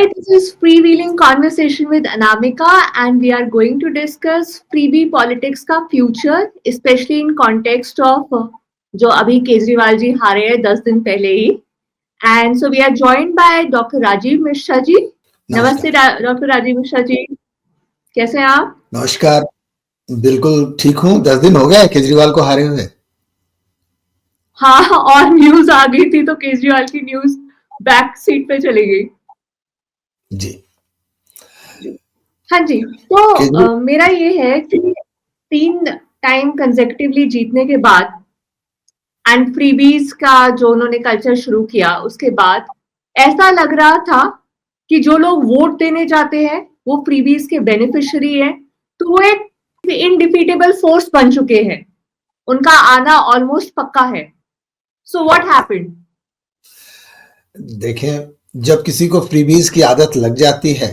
Hi, this is Freewheeling Conversation with Anamika, and we are going to discuss freebie politics का future, especially in context of जो अभी केजरीवाल जी हारे हैं 10 दिन पहले ही. And so we are joined by Dr. Rajiv Mishra जी. नमस्ते नमस्कार। Doctor Rajiv Mishra ji, कैसे हैं आप? नमस्कार। बिल्कुल ठीक हूँ। 10 दिन हो गए केजरीवाल को हारे हुए। हाँ, और न्यूज आ गई थी तो केजरीवाल की न्यूज बैक सीट पे चली गई. जी। हाँ जी, तो मेरा ये है कि 3 टाइम कंसेक्यूटिवली जीतने के बाद एंड फ्रीबीज का जो उन्होंने कल्चर शुरू किया उसके बाद ऐसा लग रहा था कि जो लोग वोट देने जाते हैं वो फ्रीबीज के बेनिफिशियरी हैं, तो वो एक इनडिफीटेबल फोर्स बन चुके हैं, उनका आना ऑलमोस्ट पक्का है. So what happened? देखें, जब किसी को फ्रीबीज की आदत लग जाती है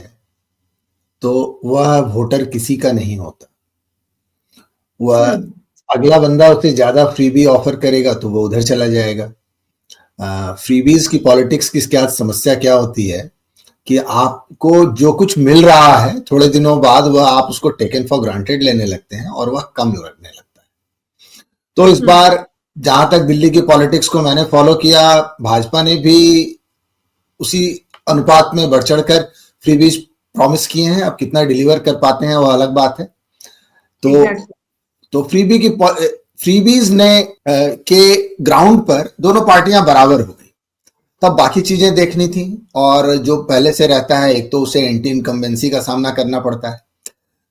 तो वह वोटर किसी का नहीं होता। वह अगला बंदा उसे ज्यादा फ्रीबी ऑफर करेगा तो वो उधर चला जाएगा। फ्रीबीज की पॉलिटिक्स की क्या समस्या क्या होती है कि आपको जो कुछ मिल रहा है थोड़े दिनों बाद वह आप उसको टेकन फॉर ग्रांटेड लेने लगते हैं और वह कम लगने लगता है। तो इस बार जहां तक दिल्ली की पॉलिटिक्स को मैंने फॉलो किया, भाजपा ने भी उसी अनुपात में बढ़ चढ़कर फ्रीबीज प्रॉमिस किए हैं। अब कितना डिलीवर कर पाते हैं वह अलग बात है। तो फ्रीबीज ने के ग्राउंड पर दोनों पार्टियां बराबर हो गई। तब बाकी चीजें देखनी थी, और जो पहले से रहता है एक तो उसे एंटी इनकम्बेंसी का सामना करना पड़ता है।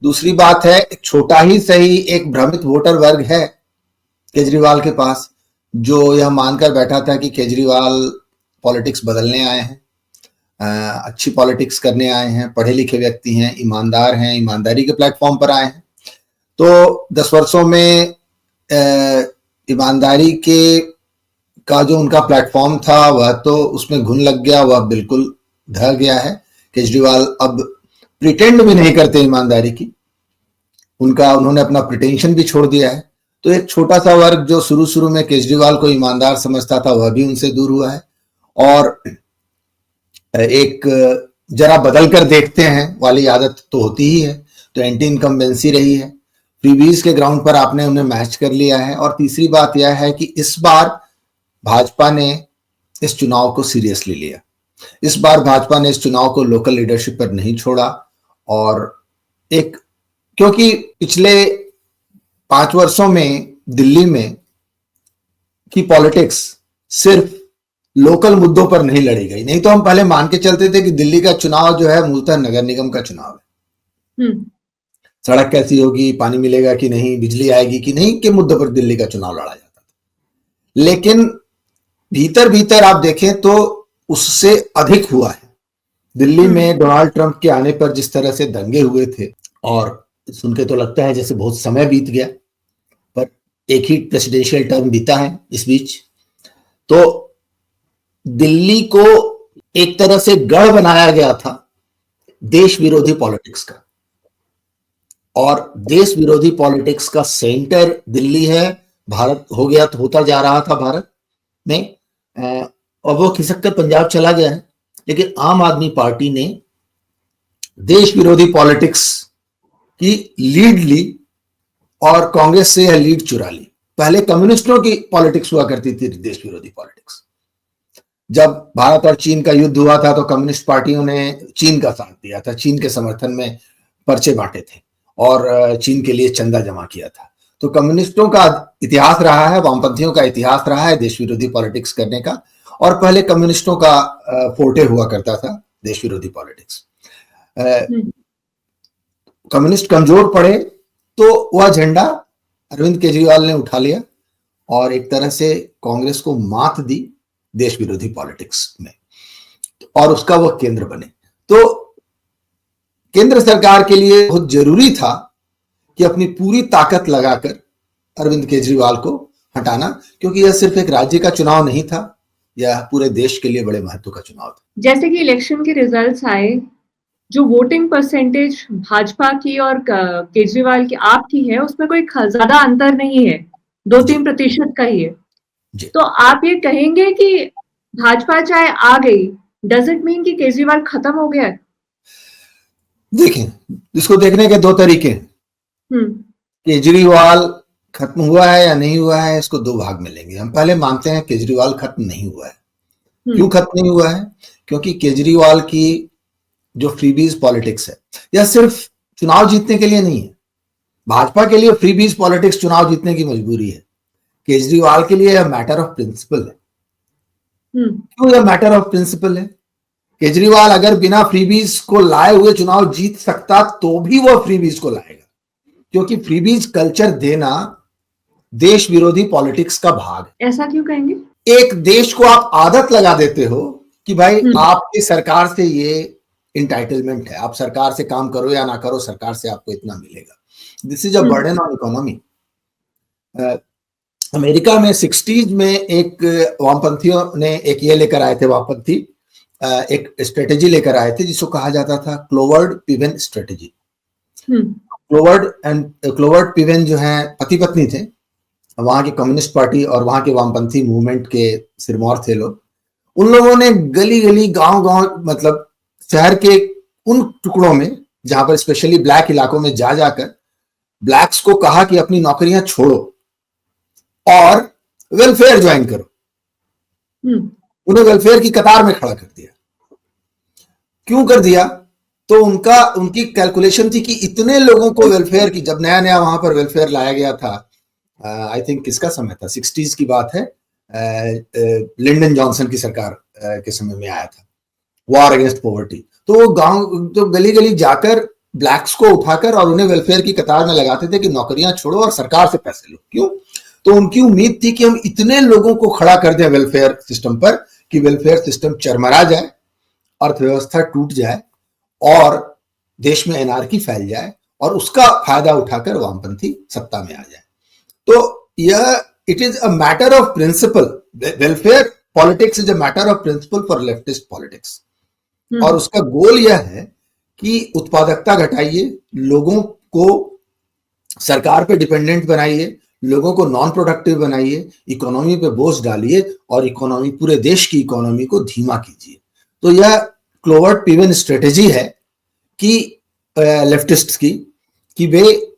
दूसरी बात है, एक छोटा ही सही एक भ्रमित वोटर वर्ग है केजरीवाल के पास, जो यह मानकर बैठा था कि केजरीवाल पॉलिटिक्स बदलने आए हैं, अच्छी पॉलिटिक्स करने आए हैं, पढ़े लिखे व्यक्ति हैं, ईमानदार हैं, ईमानदारी के प्लेटफॉर्म पर आए हैं। तो 10 वर्षों में ईमानदारी के का जो उनका प्लेटफॉर्म था वह तो उसमें घुन लग गया, वह बिल्कुल ढह गया है। केजरीवाल अब प्रिटेंड भी नहीं करते ईमानदारी की, उन्होंने अपना प्रिटेंशन भी छोड़ दिया है। तो एक छोटा सा वर्ग जो शुरू शुरू में केजरीवाल को ईमानदार समझता था वह भी उनसे दूर हुआ है, और एक जरा बदल कर देखते हैं वाली आदत तो होती ही है। तो एंटी इनकम्बेंसी रही है, फ्रीबीज के ग्राउंड पर आपने उन्हें मैच कर लिया है। और तीसरी बात यह है कि इस बार भाजपा ने इस चुनाव को सीरियसली लिया। इस बार भाजपा ने इस चुनाव को लोकल लीडरशिप पर नहीं छोड़ा, और क्योंकि पिछले 5 वर्षों में दिल्ली में की पॉलिटिक्स सिर्फ लोकल मुद्दों पर नहीं लड़ी गई। नहीं तो हम पहले मान के चलते थे कि दिल्ली का चुनाव जो है मूलतः नगर निगम का चुनाव है। सड़क कैसी होगी, पानी मिलेगा कि नहीं, बिजली आएगी कि नहीं के मुद्दे पर दिल्ली का चुनाव लड़ा जाता था। लेकिन भीतर भीतर आप देखें तो उससे अधिक हुआ है। दिल्ली में डोनाल्ड ट्रंप के आने पर जिस तरह से दंगे हुए थे, और सुन के तो लगता है जैसे बहुत समय बीत गया, पर एक ही प्रेसिडेंशियल टर्म बीता है इस बीच। तो दिल्ली को एक तरह से गढ़ बनाया गया था देश विरोधी पॉलिटिक्स का, और देश विरोधी पॉलिटिक्स का सेंटर दिल्ली है। भारत हो गया तो होता जा रहा था भारत में, और वो खिसक कर पंजाब चला गया है। लेकिन आम आदमी पार्टी ने देश विरोधी पॉलिटिक्स की लीड ली और कांग्रेस से यह लीड चुरा ली। पहले कम्युनिस्टों की पॉलिटिक्स हुआ करती थी देश विरोधी पॉलिटिक्स। जब भारत और चीन का युद्ध हुआ था तो कम्युनिस्ट पार्टियों ने चीन का साथ दिया था, चीन के समर्थन में पर्चे बांटे थे और चीन के लिए चंदा जमा किया था। तो कम्युनिस्टों का इतिहास रहा है, वामपंथियों का इतिहास रहा है देश विरोधी पॉलिटिक्स करने का, और पहले कम्युनिस्टों का फोर्टे हुआ करता था देश विरोधी पॉलिटिक्स। कम्युनिस्ट कमजोर पड़े तो वह झंडा अरविंद केजरीवाल ने उठा लिया और एक तरह से कांग्रेस को मात दी देश विरोधी पॉलिटिक्स में, और उसका वह केंद्र बने। तो केंद्र सरकार के लिए बहुत जरूरी था कि अपनी पूरी ताकत लगाकर अरविंद केजरीवाल को हटाना, क्योंकि यह सिर्फ एक राज्य का चुनाव नहीं था, यह पूरे देश के लिए बड़े महत्व का चुनाव था। जैसे कि इलेक्शन के रिजल्ट्स आए, जो वोटिंग परसेंटेज भाजपा की और केजरीवाल की आपकी है उसमें कोई ज्यादा अंतर नहीं है, 2-3% का ही है। तो आप ये कहेंगे कि भाजपा चाहे आ गई डज इट मीन कि केजरीवाल खत्म हो गया है? देखें, इसको देखने के दो तरीके हैं। केजरीवाल खत्म हुआ है या नहीं हुआ है, इसको दो भाग में लेंगे। हम पहले मानते हैं केजरीवाल खत्म नहीं हुआ है। क्यों खत्म नहीं हुआ है? क्योंकि केजरीवाल की जो फ्रीबीज पॉलिटिक्स है, यह सिर्फ चुनाव जीतने के लिए नहीं है। भाजपा के लिए फ्रीबीज पॉलिटिक्स चुनाव जीतने की मजबूरी है, केजरीवाल के लिए यह मैटर ऑफ प्रिंसिपल है। क्यों यह मैटर ऑफ प्रिंसिपल है? केजरीवाल अगर बिना फ्रीबीज को लाए हुए चुनाव जीत सकता तो भी वह फ्रीबीज को लाएगा, क्योंकि फ्रीबीज कल्चर देना देश विरोधी पॉलिटिक्स का भाग है। ऐसा क्यों कहेंगे? एक देश को आप आदत लगा देते हो कि भाई आपकी सरकार से ये इंटाइटलमेंट है, आप सरकार से काम करो या ना करो, सरकार से आपको इतना मिलेगा। This is a burden on economy. America में 60s में एक वामपंथियों ने एक ये लेकर आए थे, वामपंथी एक स्ट्रेटेजी लेकर आए थे जिसको कहा जाता था क्लोवर्ड पिवेन स्ट्रेटेजी। क्लोवर्ड पिवेन जो है पति पत्नी थे, वहां की कम्युनिस्ट पार्टी और वहां के वामपंथी मूवमेंट के सिरमौर थे लोग। उन लोगों ने गली गली गांव गांव मतलब शहर के उन टुकड़ों में जहां पर स्पेशली ब्लैक इलाकों में जा जाकर ब्लैक्स को कहा कि अपनी नौकरियां छोड़ो और वेलफेयर ज्वाइन करो। उन्हें वेलफेयर की कतार में खड़ा कर दिया। क्यों कर दिया? तो उनकी कैलकुलेशन थी कि इतने लोगों को वेलफेयर की, जब नया नया वहां पर वेलफेयर लाया गया था, आई थिंक किसका समय था, 60s की बात है, लिंडन जॉनसन की सरकार के समय में आया था वॉर अगेंस्ट पॉवर्टी। तो वो गांव तो गली गली जाकर ब्लैक्स को उठाकर और उन्हें वेलफेयर की कतार में लगाते थे कि नौकरियां छोड़ो और सरकार से पैसे लो। क्यों? तो उनकी उम्मीद थी कि हम इतने लोगों को खड़ा कर दें वेलफेयर सिस्टम पर कि वेलफेयर सिस्टम चरमरा जाए, अर्थव्यवस्था टूट जाए और देश में एनार्की फैल जाए और उसका फायदा उठाकर वामपंथी सत्ता में आ जाए। तो यह it is a matter of principle. Welfare politics is a matter of principle for leftist politics. और उसका गोल यह है कि उत्पादकता घटाइए, लोगों को सरकार पे डिपेंडेंट बनाइए, लोगों को नॉन प्रोडक्टिव बनाइए, इकोनॉमी पे बोझ डालिए और इकोनॉमी, पूरे देश की इकोनॉमी को धीमा कीजिए। तो यह क्लोवर्ड पिवेन स्ट्रेटेजी है कि लेफ्टिस्ट की, कि वे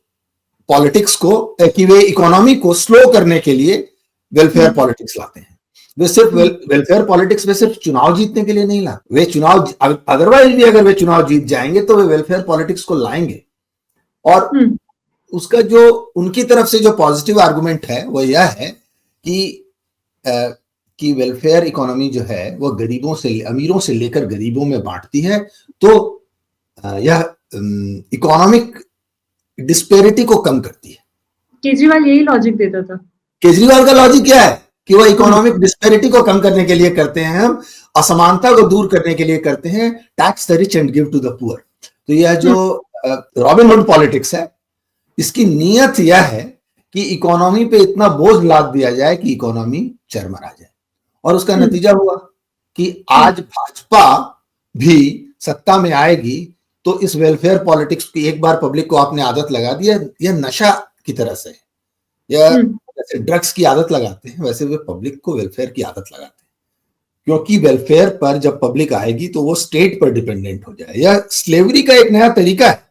पॉलिटिक्स को, कि वे इकोनॉमी को स्लो करने के लिए वेलफेयर पॉलिटिक्स लाते हैं। वे सिर्फ वेलफेयर पॉलिटिक्स में सिर्फ चुनाव जीतने के लिए नहीं लाते। वे चुनाव, अदरवाइज भी अगर वे चुनाव जीत जाएंगे तो वे वेलफेयर पॉलिटिक्स को लाएंगे। और उसका जो उनकी तरफ से जो पॉजिटिव आर्गुमेंट है वो यह है कि वेलफेयर इकोनॉमी जो है वो गरीबों से, अमीरों से लेकर गरीबों में बांटती है, तो यह इकोनॉमिक डिस्पेरिटी को कम करती है। केजरीवाल यही लॉजिक देता था। केजरीवाल का लॉजिक क्या है कि वह इकोनॉमिक डिस्पेरिटी को कम करने के लिए करते हैं, हम असमानता को दूर करने के लिए करते हैं, tax the rich and give to the poor. तो यह जो रॉबिनहुड पॉलिटिक्स है, इसकी नीयत यह है कि इकोनॉमी पे इतना बोझ लाद दिया जाए कि इकोनॉमी चरमरा जाए। और उसका नतीजा हुआ कि आज भाजपा भी सत्ता में आएगी तो इस वेलफेयर पॉलिटिक्स की एक बार पब्लिक को आपने आदत लगा दी है, यह नशा की तरह से, यह जैसे ड्रग्स की आदत लगाते हैं वैसे वे पब्लिक को वेलफेयर की आदत लगाते हैं। क्योंकि वेलफेयर पर जब पब्लिक आएगी तो वो स्टेट पर डिपेंडेंट हो जाए। यह स्लेवरी का एक नया तरीका है।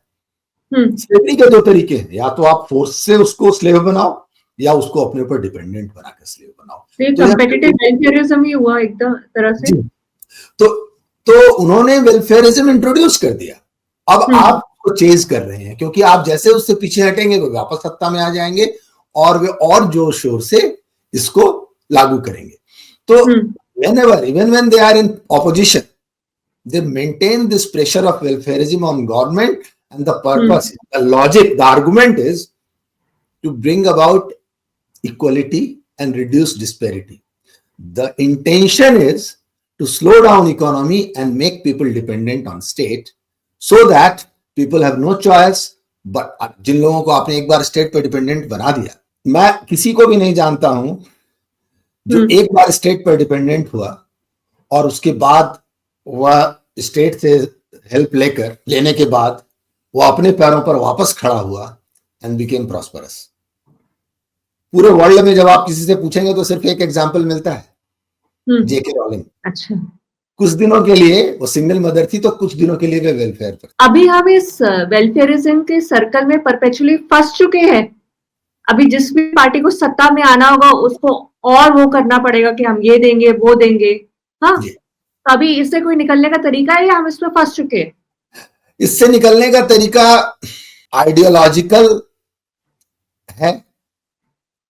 स्लेवरी के दो तरीके हैं, या तो आप फोर्स से उसको स्लेव बनाओ या उसको अपने ऊपर डिपेंडेंट बनाकर स्लेव बनाओ। तो कंपेटिटिव वेलफेयरिज्म ही हुआ एक तरह से। तो उन्होंने वेलफेयरिज्म इंट्रोड्यूस कर दिया। अब आप उसको चेज कर रहे हैं, क्योंकि आप जैसे उससे पीछे हटेंगे वो वापस सत्ता में आ जाएंगे और वे और जोर शोर से इसको लागू करेंगे। तो whenever, even when they are in opposition, they maintain this pressure of welfareism on government, and the purpose, the logic, the argument is to bring about equality and reduce disparity. The intention is to slow down economy and make people dependent on state so that people have no choice. But जिन लोगों को आपने एक बार state पर dependent बना दिया, मैं किसी को भी नहीं जानता हूं जो एक बार स्टेट पर डिपेंडेंट हुआ और उसके बाद वह स्टेट से हेल्प लेने के बाद वो अपने पैरों पर वापस खड़ा हुआ एंड बिकेम प्रॉस्परस। पूरे वर्ल्ड में जब आप किसी से पूछेंगे तो सिर्फ एक एग्जांपल मिलता है, जेके रॉलिंग। अच्छा। कुछ दिनों के लिए वो सिंगल मदर थी, तो कुछ दिनों के लिए वे वेलफेयर पर। अभी हम इस वेलफेयरिज्म के सर्कल में परपेचुअली फंस चुके हैं। अभी जिस भी पार्टी को सत्ता में आना होगा उसको और वो करना पड़ेगा कि हम ये देंगे वो देंगे। हाँ, तो अभी इससे कोई निकलने का तरीका है या हम इसमें फंस चुके हैं? इससे निकलने का तरीका आइडियोलॉजिकल है,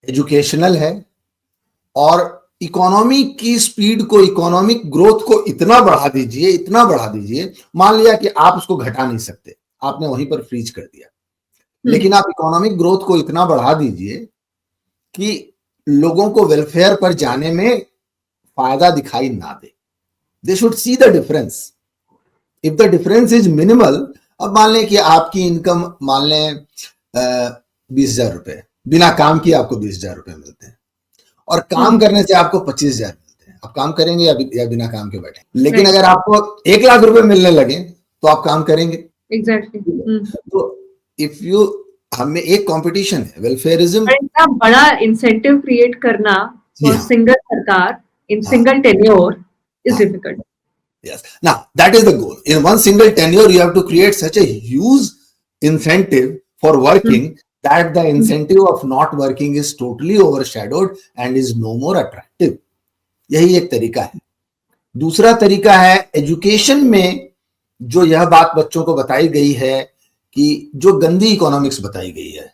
एजुकेशनल है, और इकोनॉमी की स्पीड को, इकोनॉमिक ग्रोथ को इतना बढ़ा दीजिए, इतना बढ़ा दीजिए। मान लिया कि आप उसको घटा नहीं सकते, आपने वहीं पर फ्रीज कर दिया, लेकिन आप इकोनॉमिक ग्रोथ को इतना बढ़ा दीजिए कि लोगों को वेलफेयर पर जाने में फायदा दिखाई ना दे। They should see the difference. If the difference is minimal, अब मान लें कि आपकी इनकम मान लें 20,000 रुपए, बिना काम किए आपको 20,000 रुपए मिलते हैं, और काम करने से आपको 25,000 मिलते हैं। आप काम करेंगे या बिना काम के बैठे? लेकिन अगर आपको 1 लाख रुपए मिलने लगे तो आप काम करेंगे। एग्जैक्टली। तो इफ यू, हमें एक कंपटीशन है वेलफेयरिज्म, इतना बड़ा इंसेंटिव क्रिएट करना फॉर सिंगल सरकार in single tenure is difficult. Yes. Now, that is the goal. In one single tenure, you have to create such a huge incentive for working that the incentive of not working is totally overshadowed and is no more attractive. यही एक तरीका है। दूसरा तरीका है education में, जो यह बात बच्चों को बताई गई है कि जो गंदी इकोनॉमिक्स बताई गई है,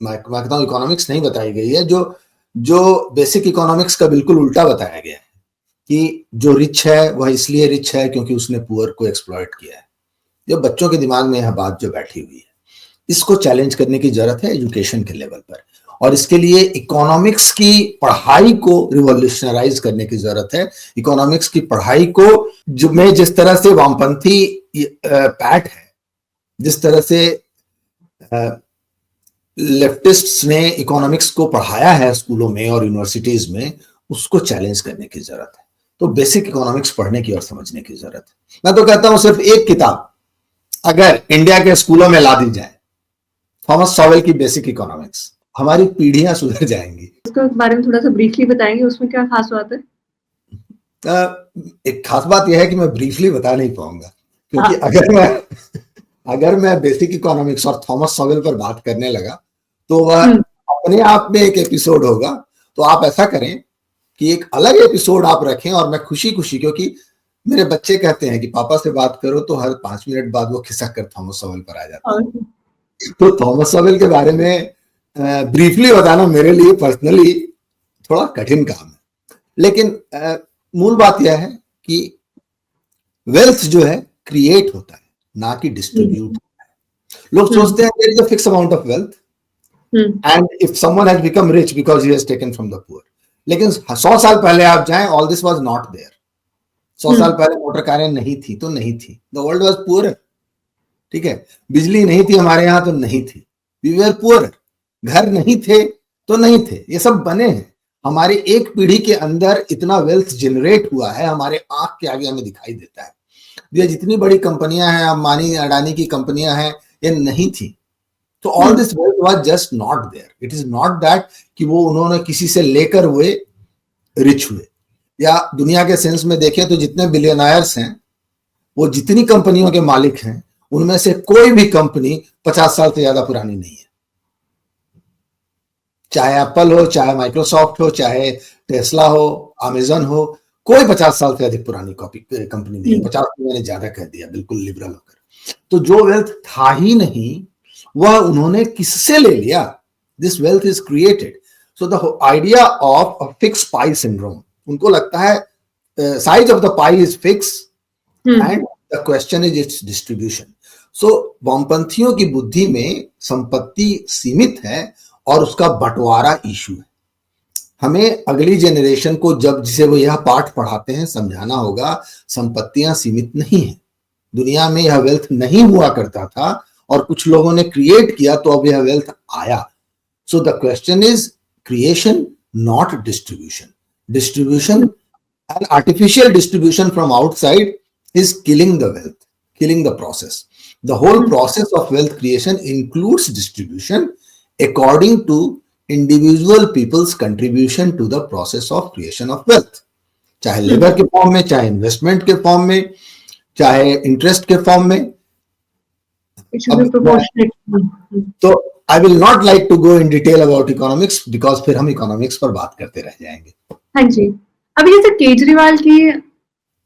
मैं कहता हूं इकोनॉमिक्स नहीं बताई गई है, जो बेसिक इकोनॉमिक्स का बिल्कुल उल्टा बताया गया है कि जो रिच है वह इसलिए रिच है क्योंकि उसने पुअर को एक्सप्लॉइट किया है। जो बच्चों के दिमाग में यह बात जो बैठी हुई है, इसको चैलेंज करने की जरूरत है एजुकेशन के लेवल पर, और इसके लिए इकोनॉमिक्स की पढ़ाई को रिवॉल्यूशनराइज करने की जरूरत है। इकोनॉमिक्स की पढ़ाई को जो में जिस तरह से वामपंथी पैट है, जिस तरह से लेफ्टिस्ट्स ने इकोनॉमिक्स को पढ़ाया है स्कूलों में और यूनिवर्सिटीज में, उसको चैलेंज करने की जरूरत है। तो बेसिक इकोनॉमिक्स पढ़ने की और समझने की जरूरत है। मैं तो कहता हूं सिर्फ एक किताब अगर इंडिया के स्कूलों में ला दी जाए, थॉमस सॉवेल की बेसिक इकोनॉमिक्स, हमारी पीढ़ियां सुधर जाएंगी। उसके बारे में थोड़ा सा ब्रीफली बताएंगे, उसमें क्या खास बात है? एक खास बात यह है कि मैं ब्रीफली बता नहीं पाऊंगा, क्योंकि अगर मैं बेसिक इकोनॉमिक्स और थॉमस सॉवेल पर बात करने लगा तो वह अपने आप में एक एपिसोड होगा। तो आप ऐसा करें कि एक अलग एपिसोड आप रखें, और मैं खुशी खुशी, क्योंकि मेरे बच्चे कहते हैं कि पापा से बात करो तो हर 5 मिनट बाद वो खिसक कर थॉमस सॉवेल पर आ जाता है। तो थॉमस सॉवेल के बारे में ब्रीफली बताना मेरे लिए पर्सनली थोड़ा कठिन काम है, लेकिन मूल बात यह है कि वेल्थ जो है क्रिएट होता है, ना कि डिस्ट्रीब्यूट होता है। लोग सोचते हैं there is a fix amount of wealth and if someone has become rich because he has taken from the poor, लेकिन 100 साल पहले आप जाएं, all this was not there. 100 साल पहले मोटर कारें नहीं थी तो नहीं थी, द वर्ल्ड वाज पुअर, ठीक है। बिजली नहीं थी हमारे यहाँ तो नहीं थी, वी वर पुअर। घर नहीं थे तो नहीं थे, ये सब बने हैं। हमारी एक पीढ़ी के अंदर इतना वेल्थ जनरेट हुआ है, हमारे आंख के आगे हमें दिखाई देता है। ये जितनी बड़ी कंपनियां हैं, अंबानी अडानी की कंपनियां हैं, ये नहीं थी। तो all this wealth was just not there. It is not that कि वो उन्होंने किसी से लेकर हुए रिच हुए, या दुनिया के सेंस में देखें तो जितने बिलियनर्स हैं, वो जितनी कंपनियों के मालिक हैं, उनमें से कोई भी कंपनी 50 साल से ज्यादा पुरानी नहीं है। चाहे एप्पल हो, चाहे माइक्रोसॉफ्ट हो, चाहे टेस्ला हो, अमेजन हो, कोई 50 साल से अधिक पुरानी कंपनी नहीं है। 50 में मैंने ज्यादा कह दिया, बिल्कुल लिबरल होकर। तो जो वेल्थ था ही नहीं, वह उन्होंने किससे ले लिया? This wealth is created. So the idea of a fix pie syndrome, उनको लगता है size of the pie is fix and the question is its distribution. So वामपंथियों की बुद्धि में संपत्ति सीमित है और उसका बंटवारा इशू है। हमें अगली जनरेशन को जब जिसे वो यह पाठ पढ़ाते हैं समझाना होगा, संपत्तियां सीमित नहीं है। दुनिया में यह वेल्थ नहीं हुआ करता था और कुछ लोगों ने क्रिएट किया तो अब यह वेल्थ आया। So the question is creation not distribution. Distribution and artificial distribution from outside is killing the wealth, killing the process. The whole process of wealth creation includes distribution according to individual people's contribution to the process of creation of wealth. चाहे labour के form में, चाहे investment के form में, चाहे interest के form में। तो I will not like to go in detail about economics, because फिर हम इकोनॉमिक्स पर बात करते रह जाएंगे। हाँ जी, अभी जैसे केजरीवाल की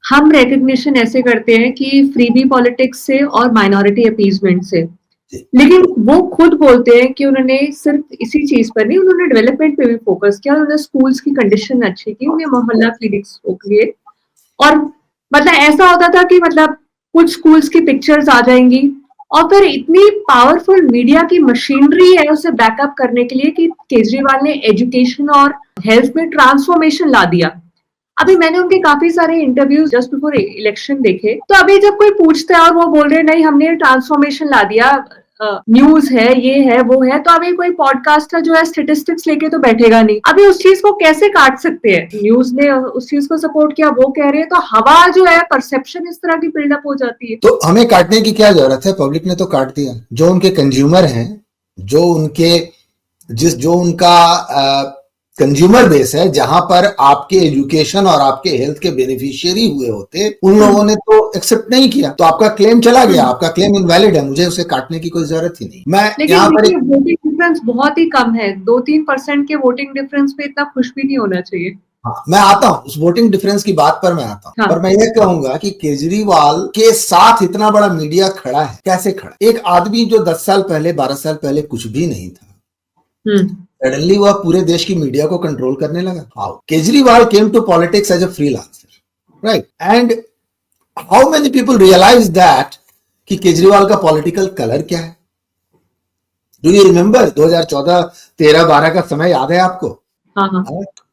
हम रिकग्निशन ऐसे करते हैं कि फ्रीबी पॉलिटिक्स से और माइनॉरिटी अपीजमेंट से, लेकिन वो खुद बोलते हैं कि उन्होंने सिर्फ इसी चीज पर नहीं, उन्होंने डेवलपमेंट पे भी फोकस किया, उन्होंने स्कूल्स की कंडीशन अच्छी की, उन्हें मोहल्ला क्लिनिक्स किए, और मतलब ऐसा होता था कि मतलब कुछ स्कूल्स की पिक्चर्स आ जाएंगी और फिर इतनी पावरफुल मीडिया की मशीनरी है उसे बैकअप करने के लिए कि केजरीवाल ने एजुकेशन और हेल्थ में ट्रांसफॉर्मेशन ला दिया। अभी मैंने उनके काफी सारे इंटरव्यूज जस्ट बिफोर इलेक्शन देखे, तो अभी जब कोई पूछता है और वो बोल रहे हैं नहीं हमने ट्रांसफॉर्मेशन ला दिया, न्यूज है, ये है, वो है, तो अभी कोई पॉडकास्टर जो है स्टेटिस्टिक्स लेके तो बैठेगा नहीं। अभी उस चीज को कैसे काट सकते हैं? न्यूज ने उस चीज को सपोर्ट किया, वो कह रहे हैं, तो हवा जो है, परसेप्शन इस तरह की बिल्डअप हो जाती है। तो हमें काटने की क्या जरूरत है? पब्लिक ने तो काट दिया। जो उनके कंज्यूमर हैं, जो उनका कंज्यूमर बेस है, जहां पर आपके एजुकेशन और आपके हेल्थ के बेनिफिशियरी हुए होते, उन लोगों ने तो एक्सेप्ट नहीं किया, तो आपका क्लेम चला गया, आपका क्लेम इनवैलिड है, मुझे उसे काटने की कोई जरूरत ही नहीं। मैं यहाँ पर वोटिंग डिफरेंस बहुत ही कम है, 2-3% के वोटिंग डिफरेंस पे इतना खुश भी नहीं होना चाहिए। हाँ, मैं आता हूँ उस वोटिंग डिफरेंस की बात पर, मैं आता हूँ। हाँ। पर मैं ये कहूंगा कि केजरीवाल के साथ इतना बड़ा मीडिया खड़ा है, कैसे खड़ा? एक आदमी जो 10 साल पहले, 12 साल पहले कुछ भी नहीं था, सडनली वह पूरे देश की मीडिया को कंट्रोल करने लगा। How? Kejriwal came to politics as a freelancer, right? And how many people realise that कि केजरीवाल का पॉलिटिकल कलर क्या है? डू यू रिमेंबर 2014, 13, 12 का समय याद है आपको? हाँ।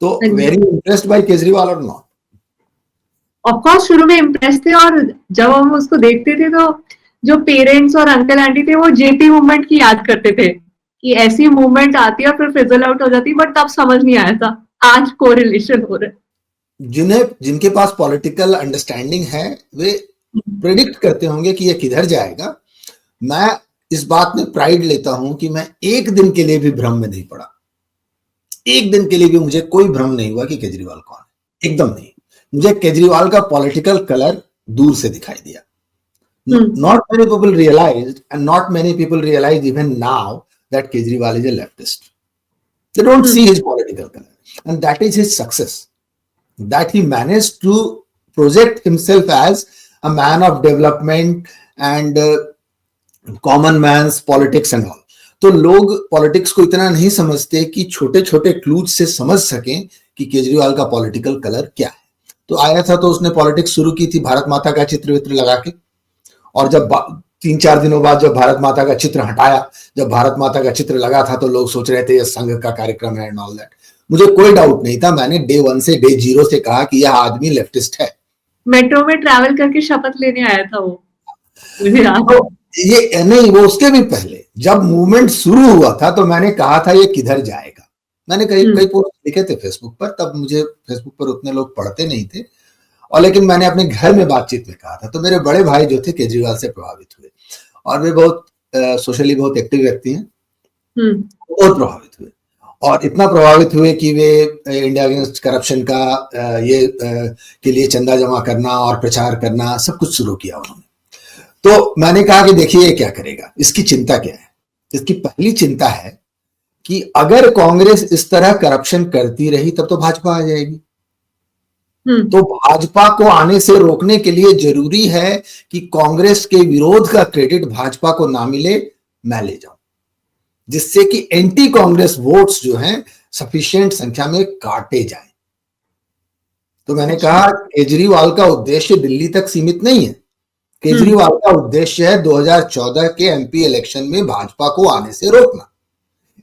तो वेरी इम्प्रेस्ड बाय केजरीवाल और नॉट? ऑफ कोर्स शुरू में इम्प्रेस थे, और जब हम उसको देखते थे तो जो पेरेंट्स और अंकल आंटी थे वो जेपी मूवमेंट की याद करते थे कि ऐसी मूवमेंट आती है फिर फिजल आउट हो जाती है, बट तब समझ नहीं आया था, आज कोरिलेशन हो रहा है। जिनके पास पॉलिटिकल अंडरस्टैंडिंग है वे प्रेडिक्ट करते होंगे कि ये किधर जाएगा। मैं इस बात में प्राइड लेता हूं कि मैं एक दिन के लिए भी भ्रम में नहीं पड़ा, एक दिन के लिए भी मुझे कोई भ्रम नहीं हुआ कि केजरीवाल कौन है, एकदम नहीं। मुझे केजरीवाल का पॉलिटिकल कलर दूर से दिखाई दिया। Not many people realized, and not many people realize even now, that Kejriwal is a leftist. They don't see his political color, and that is his success. That he managed to project himself as a man of development and common man's politics and all. तो लोग politics को इतना नहीं समझते कि छोटे छोटे clues से समझ सकें कि केजरीवाल का पॉलिटिकल कलर क्या है। तो आया था तो उसने पॉलिटिक्स शुरू की थी भारत माता का चित्र वित्र लगा के, और जब 3-4 दिनों बाद जब भारत माता का चित्र हटाया, जब भारत माता का चित्र लगा था, तो लोग सोच रहे थे ये संघ का कार्यक्रम है एंड ऑल दैट। मुझे कोई डाउट नहीं था, मैंने डे 1 से डे 0 से कहा कि यह आदमी लेफ्टिस्ट है। मेट्रो में ट्रैवल करके शपथ लेने आया था वो, मुझे याद है। ये नहीं, वो उसके भी पहले जब मूवमेंट शुरू हुआ था तो मैंने कहा था ये किधर जाएगा। मैंने कई पोस्ट लिखे थे फेसबुक पर, तब मुझे फेसबुक पर उतने लोग पढ़ते नहीं थे, और लेकिन मैंने अपने घर में बातचीत में कहा था। तो मेरे बड़े भाई जो थे केजरीवाल से प्रभावित हुए, और वे बहुत सोशली बहुत एक्टिव व्यक्ति हैं, बहुत प्रभावित हुए, और इतना प्रभावित हुए कि वे इंडिया अगेंस्ट करप्शन का के लिए चंदा जमा करना और प्रचार करना सब कुछ शुरू किया उन्होंने। तो मैंने कहा कि देखिए ये क्या करेगा, इसकी चिंता क्या है? इसकी पहली चिंता है कि अगर कांग्रेस इस तरह करप्शन करती रही तब तो भाजपा आ जाएगी। तो भाजपा को आने से रोकने के लिए जरूरी है कि कांग्रेस के विरोध का क्रेडिट भाजपा को ना मिले, मैं ले जाऊं, जिससे कि एंटी कांग्रेस वोट्स जो हैं सफिशिएंट संख्या में काटे जाएं। तो मैंने कहा केजरीवाल का उद्देश्य दिल्ली तक सीमित नहीं है, केजरीवाल का उद्देश्य है 2014 के एमपी इलेक्शन में भाजपा को आने से रोकना।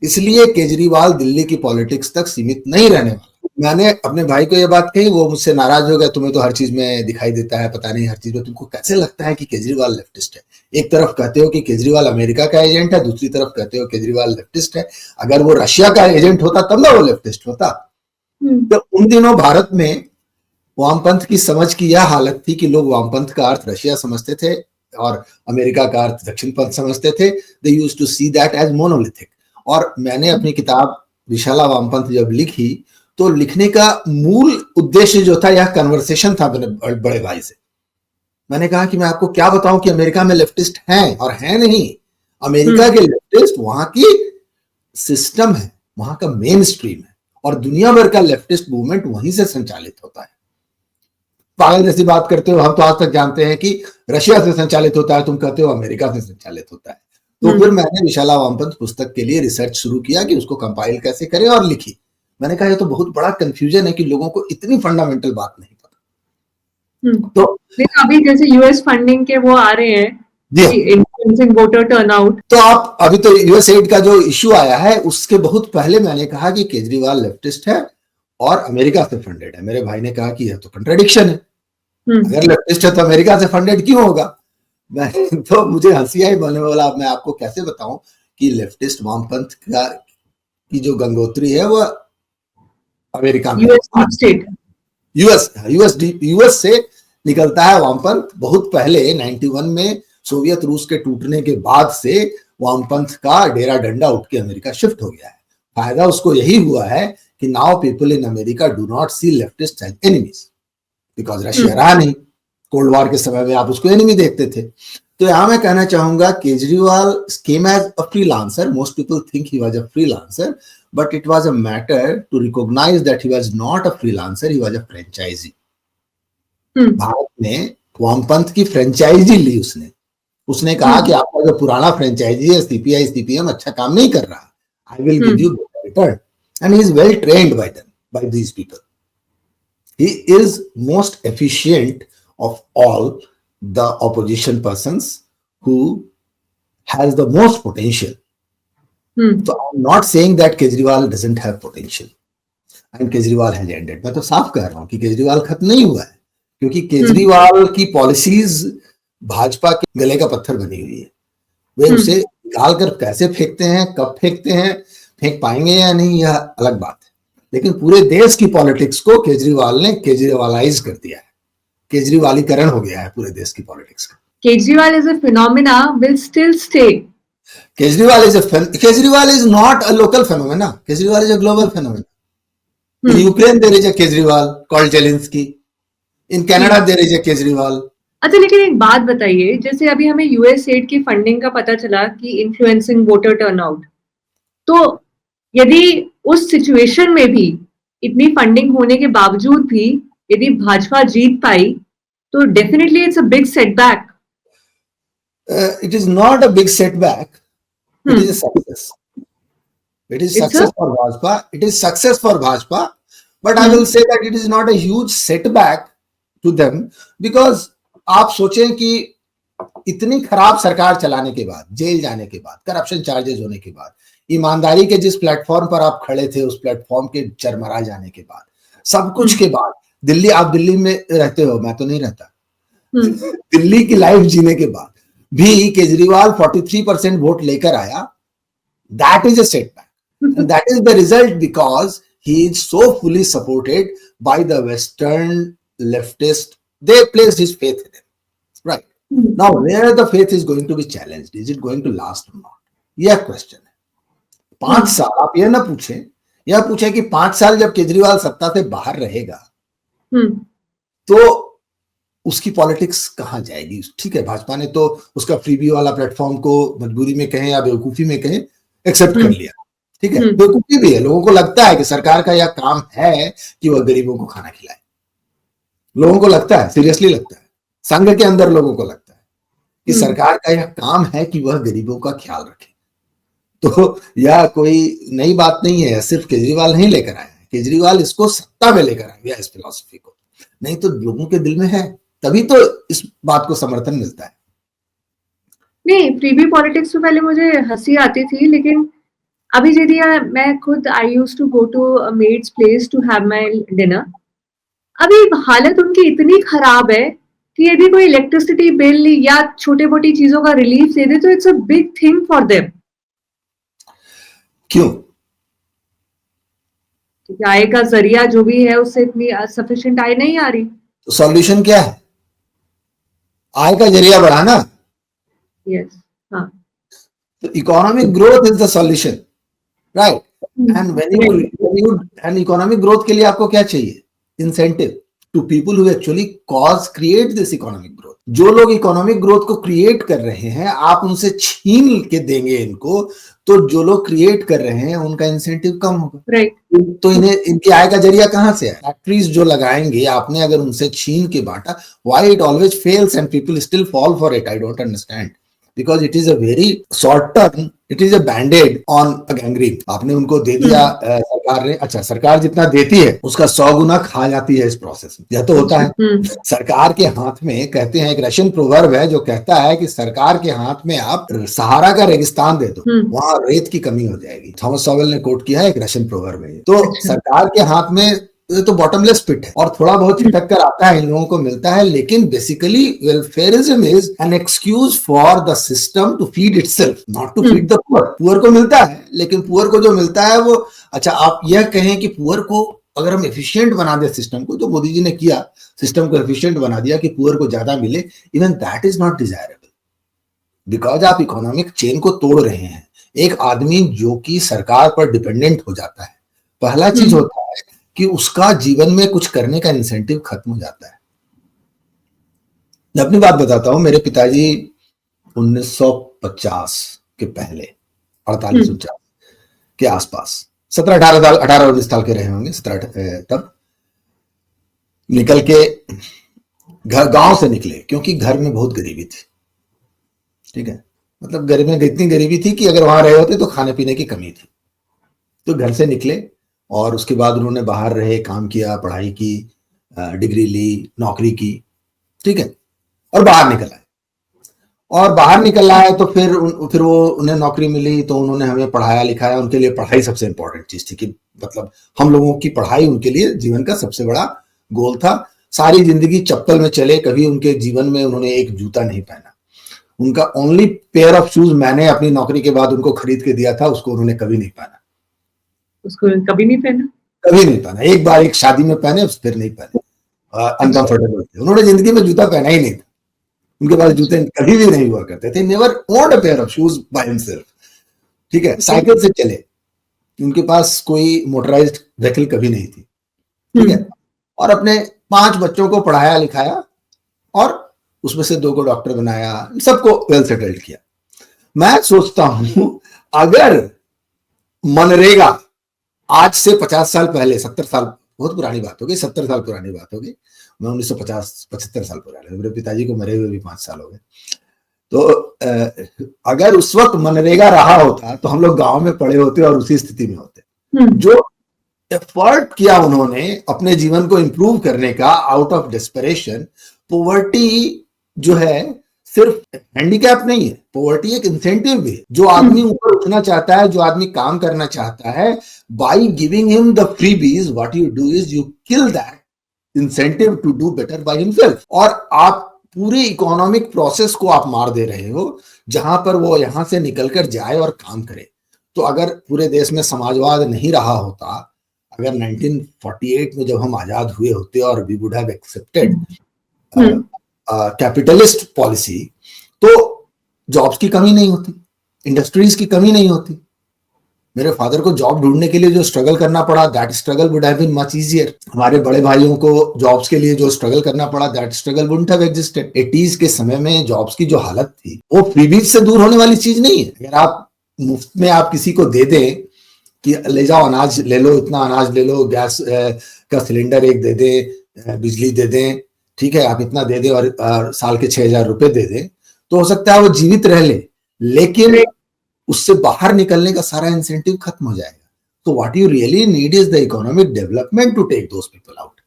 इसलिए केजरीवाल दिल्ली की पॉलिटिक्स तक सीमित नहीं रहने वाला। मैंने अपने भाई को यह बात कही, वो मुझसे नाराज हो गया, तुम्हें तो हर चीज में दिखाई देता है, पता नहीं हर चीज में तुमको कैसे लगता है कि केजरीवाल लेफ्टिस्ट है। एक तरफ कहते हो कि केजरीवाल अमेरिका का एजेंट है, दूसरी तरफ कहते हो केजरीवाल लेफ्टिस्ट है। अगर वो रशिया का एजेंट होता तब ना वो लेफ्टिस्ट होता। तो उन दिनों भारत में वामपंथ की समझ की यह हालत थी कि लोग वामपंथ का अर्थ रशिया समझते थे और अमेरिका का अर्थ दक्षिण पंथ समझते थे। They used to see that as monolithic. और मैंने अपनी किताब विशाला वामपंथ जब लिखी तो लिखने का मूल उद्देश्य जो था, यह कन्वर्सेशन था बड़े भाई से। मैंने कहा कि मैं आपको क्या बताऊं कि अमेरिका में लेफ्टिस्ट हैं और हैं नहीं। अमेरिका के लेफ्टिस्ट वहां की सिस्टम है, वहां का मेन स्ट्रीम है, और दुनिया भर का लेफ्टिस्ट मूवमेंट वहीं से संचालित होता है। पागल जैसी बात करते हो, हम तो आज तक जानते हैं कि रशिया से संचालित होता है, तुम कहते हो अमेरिका से संचालित होता है। तो फिर मैंने विशाला वामपंथ पुस्तक के लिए रिसर्च शुरू किया कि उसको कंपाइल कैसे करें, और लिखी। मैंने कहा ये तो बहुत बड़ा कंफ्यूजन है कि लोगों को इतनी फंडामेंटल बात नहीं पता। तो अभी जैसे यूएस फंडिंग के वो आ रहे हैं, इन्फ्लुएंसिंग वोटर टर्नआउट, तो आप अभी तो यूएस एड का जो इश्यू आया है उसके बहुत पहले मैंने कहा कि केजरीवाल लेफ्टिस्ट है और अमेरिका से फंडेड है। मेरे भाई ने कहा कि यह तो कंट्राडिक्शन है, अगर लेफ्टिस्ट है तो अमेरिका से फंडेड क्यों होगा। मैं तो मुझे हंसी आई, बोलने वाला अब मैं आपको कैसे बताऊं कि लेफ्टिस्ट वामपंथ का की जो गंगोत्री है वो अमेरिका में, यूएस से निकलता है वामपंथ। बहुत पहले 91 में सोवियत रूस के टूटने के बाद से वामपंथ का डेरा डंडा उठ के अमेरिका शिफ्ट हो गया है। फायदा उसको यही हुआ है कि now people in America do not see leftist as enemies, because Russia रहा नहीं। कोल्ड वॉर के समय में आप उसको एनिमी देखते थे। तो यहां मैं कहना चाहूंगा Kejriwal came as a freelancer. Most people think he was a freelancer, but it was a matter to recognize that he was not a freelancer, he was a franchisee. Bharat में वामपंथ की फ्रेंचाइजी ली उसने कहा कि आपका जो पुराना फ्रेंचाइजी है सीपीआई सीपीएम अच्छा काम नहीं कर रहा, I will give you return, and he is well trained by them, by these people. He is most efficient of all the opposition persons who has the most potential. So I'm not saying that Kejriwal doesn't have potential and Kejriwal has ended. मैं तो साफ कह रहा हूं कि केजरीवाल खत्म नहीं हुआ है, क्योंकि केजरीवाल की पॉलिसीज भाजपा के गले का पत्थर बनी हुई है. वे उसे निकाल कर कैसे फेंकते हैं, कब फेंकते हैं, फेंक पाएंगे या नहीं, यह अलग बात है. लेकिन पूरे देश की पॉलिटिक्स को केजरीवाल ने केजरीवालाइज कर दिया है, केजरीवालीकरण हो गया है पूरे देश की पॉलिटिक्स का. Kejriwal is a phenomena, will still stay. Kejriwal is not a local phenomena, Kejriwal is a global phenomena. In Ukraine there is a Kejriwal called Zelensky. In Canada there is a Kejriwal. अच्छा, लेकिन एक बात बताइए, जैसे अभी हमें यूएस एड की funding का पता चला कि इन्फ्लुएंसिंग वोटर टर्नआउट, तो यदि उस सिचुएशन में भी इतनी फंडिंग होने के बावजूद भी यदि भाजपा जीत पाई, तो definitely it's a big setback. It is not a big setback. It is a success. It is success for Bhajpa. It is success for Bhajpa. But I will say that it is not a huge setback to them, because आप सोचें कि इतनी खराब सरकार चलाने के बाद, jail जाने के बाद, करप्शन चार्जेस होने के बाद, ईमानदारी के जिस प्लेटफॉर्म पर आप खड़े थे उस प्लेटफॉर्म के चरमरा जाने के बाद, सब कुछ के बाद, दिल्ली, आप दिल्ली में रहते हो, मैं तो नहीं रहता, दिल्ली की लाइफ जीने के बाद भी केजरीवाल 43% वोट लेकर आया. That is a setback. And that is the result because he is so fully supported by the Western leftist. They placed his faith in him. Right. Now, where the faith is going to be challenged? Is it going to last or not? यह question है. 5 साल आप यह ना पूछें, यह पूछें कि 5 साल जब केजरीवाल सत्ता से बाहर रहेगा तो उसकी पॉलिटिक्स कहां जाएगी. ठीक है, भाजपा ने तो उसका फ्रीबी वाला प्लेटफॉर्म को मजबूरी में कहें या बेवकूफी में कहें एक्सेप्ट कर लिया. ठीक है, बेवकूफी भी है. लोगों को लगता है कि सरकार का यह काम है कि वह गरीबों को खाना खिलाए. लोगों को लगता है, सीरियसली लगता है, संघ के अंदर लोगों को लगता है कि सरकार का यह काम है कि वह गरीबों का ख्याल रखे. तो यह कोई नई बात नहीं है, सिर्फ केजरीवाल नहीं लेकर आया है. केजरीवाल इसको सत्ता में लेकर आ गया, इस फिलॉसफी को. नहीं तो लोगों के दिल में है, तभी तो इस बात को समर्थन मिलता है. नहीं, फ्रीबी पॉलिटिक्स में पहले मुझे हंसी आती थी, लेकिन अभी यदि मैं खुद I used to go to a maid's place to have my dinner. अभी हालत उनकी इतनी खराब है कि यदि कोई इलेक्ट्रिसिटी बिल या छोटे मोटी चीजों का रिलीफ दे दे तो it's a big thing for them. क्यों? आय का जरिया जो भी है उससे इतनी सफिशिएंट आय नहीं आ रही. तो सॉल्यूशन क्या है? आय का जरिया बढ़ाना. यस, हाँ. तो economic growth is the solution, right. And and economic growth के लिए आपको क्या चाहिए? Incentive to people who actually cause create this economic growth. जो लोग इकोनॉमिक ग्रोथ को क्रिएट कर रहे हैं, आप उनसे छीन के देंगे इनको, तो जो लोग क्रिएट कर रहे हैं उनका इंसेंटिव कम होगा। राइट। तो इन्हें इनकी आय का जरिया कहां से है? फैक्ट्रीज जो लगाएंगे आपने, अगर उनसे छीन के बांटा, why it always fails and people still fall for it? I don't understand, because it is a very short term, it is a band aid on a gangrene. आपने उनको दे दिया सरकार ने, अच्छा सरकार जितना देती है उसका 100 गुना खा जाती है इस प्रोसेस में, यह तो होता है। सरकार के हाथ में, कहते हैं, एक रशियन प्रोवर्ब है जो कहता है कि सरकार के हाथ में आप सहारा का रेगिस्तान दे दो, वहां रेत की कमी हो जाएगी। थॉमस सॉवेल ने कोट किया है, एक रशियन प्रोवर्ब है। तो सरकार के हाथ में तो बॉटमलेस पिट है और थोड़ा बहुत छिटक कर आता है, इन लोगों को मिलता है, लेकिन basically welfarism is an excuse for the system to feed itself, not to feed the poor. Poor को मिलता है, लेकिन पुअर को जो मिलता है वो, अच्छा आप यह कहें कि पुअर को अगर हम एफिशिएंट बना दे सिस्टम को, जो मोदी जी ने किया, सिस्टम को एफिशिएंट बना दिया कि पुअर को ज्यादा मिले, even that is not desirable, because आप इकोनॉमिक चेन को तोड़ रहे हैं। एक आदमी जो कि सरकार पर डिपेंडेंट हो जाता है, पहला चीज होता है कि उसका जीवन में कुछ करने का इंसेंटिव खत्म हो जाता है। मैं अपनी बात बताता हूं, मेरे पिताजी 1950 के पहले, 48-49 के आसपास, 17-18 साल के रहे होंगे, 17 तब निकल के घर, गांव से निकले, क्योंकि घर में बहुत गरीबी थी। ठीक है, मतलब घर में इतनी गरीबी थी कि अगर वहां रहे होते तो खाने पीने की कमी थी। तो घर से निकले और उसके बाद उन्होंने बाहर रहे, काम किया, पढ़ाई की, डिग्री ली, नौकरी की, ठीक है, और बाहर निकल आए। और बाहर निकल आए तो फिर वो उन्हें नौकरी मिली, तो उन्होंने हमें पढ़ाया लिखाया। उनके लिए पढ़ाई सबसे इंपॉर्टेंट चीज थी, कि मतलब हम लोगों की पढ़ाई उनके लिए जीवन का सबसे बड़ा गोल था। सारी जिंदगी चप्पल में चले, कभी उनके जीवन में उन्होंने एक जूता नहीं पहना। उनका ओनली पेयर ऑफ शूज मैंने अपनी नौकरी के बाद उनको खरीद के दिया था, उसको उन्होंने कभी नहीं पहना। उसको कभी नहीं पहना? कभी नहीं पहना। एक बार एक शादी में पहने, फिर नहीं पहने, अनकंफर्टेबल थे। उन्होंने जिंदगी में जूता पहना ही नहीं था, उनके पास जूते कभी भी नहीं हुआ करते थे। Never owned a pair of shoes by himself. ठीक है, साइकिल से चले, उनके पास कोई मोटराइज्ड व्हीकल कभी नहीं थी। ठीक है, और अपने 5 बच्चों को पढ़ाया लिखाया और उसमें से 2 को डॉक्टर बनाया, सबको वेल सेटल्ड किया। मैं सोचता हूं अगर मनरेगा आज से 50 साल पहले, 70 साल, बहुत पुरानी बात होगी, 70 साल पुरानी बात होगी, मैं 1950-75 साल पुराने, मेरे पिताजी को मरे हुए भी 5 साल हो गए। तो अगर उस वक्त मनरेगा रहा होता तो हम लोग गांव में पड़े होते और उसी स्थिति में होते। जो एफर्ट किया उन्होंने अपने जीवन को इंप्रूव करने का आउट ऑफ डेस्परेशन, पॉवर्टी जो है सिर्फ हैंडीकैप नहीं है, पॉवर्टी एक इंसेंटिव भी है। जो आदमी ऊपर उठना चाहता है, जो आदमी काम करना चाहता है, by giving him the freebies, what you do is you kill that incentive to do better by himself. और आप पूरे इकोनॉमिक प्रोसेस को आप मार दे रहे हो, जहां पर वो यहां से निकलकर जाए और काम करे। तो अगर पूरे देश में समाजवाद नहीं रहा होता, अगर 1948 में जब हम आजाद हुए होते और we would have accepted capitalist policy, तो जॉब्स की कमी नहीं होती, इंडस्ट्रीज की कमी नहीं होती। मेरे फादर को जॉब ढूंढने के लिए जो स्ट्रगल करना पड़ा, that struggle would have been much easier. हमारे बड़े भाइयों को जॉब्स के लिए जो स्ट्रगल करना पड़ा, that struggle wouldn't have existed. 80s के समय में जॉब्स की जो हालत थी, वो फ्रीबीज से दूर होने वाली चीज नहीं है। अगर आप मुफ्त में आप किसी को दे दें कि ले जाओ अनाज ले लो, इतना अनाज ले लो, गैस का सिलेंडर एक दे दें, बिजली दे दें, ठीक है, आप इतना दे दें और साल के 6,000 रुपए दे दें, तो हो सकता है वो जीवित रह ले, लेकिन उससे बाहर निकलने का सारा इंसेंटिव खत्म हो जाएगा। तो what you really need is the economic development to take those people out.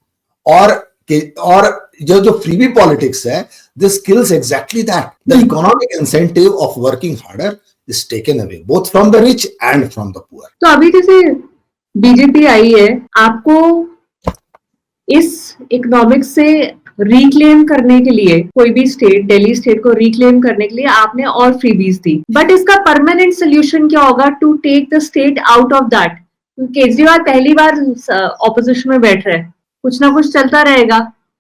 और जो फ्रीबी पॉलिटिक्स है, this kills exactly that. The economic incentive of working harder is taken away both from the rich and from the poor. तो अभी जैसे BJP आई है, आपको इस economics से रिक्लेम करने के लिए, कोई भी स्टेट, दिल्ली स्टेट को रिक्लेम करने के लिए आपने और फ्रीबीज दी, बट इसका परमानेंट सोल्यूशन क्या होगा to take the state out of that? Kejriwal पहली बार ऑपोजिशन में बैठ रहे हैं, कुछ ना कुछ चलता रहेगा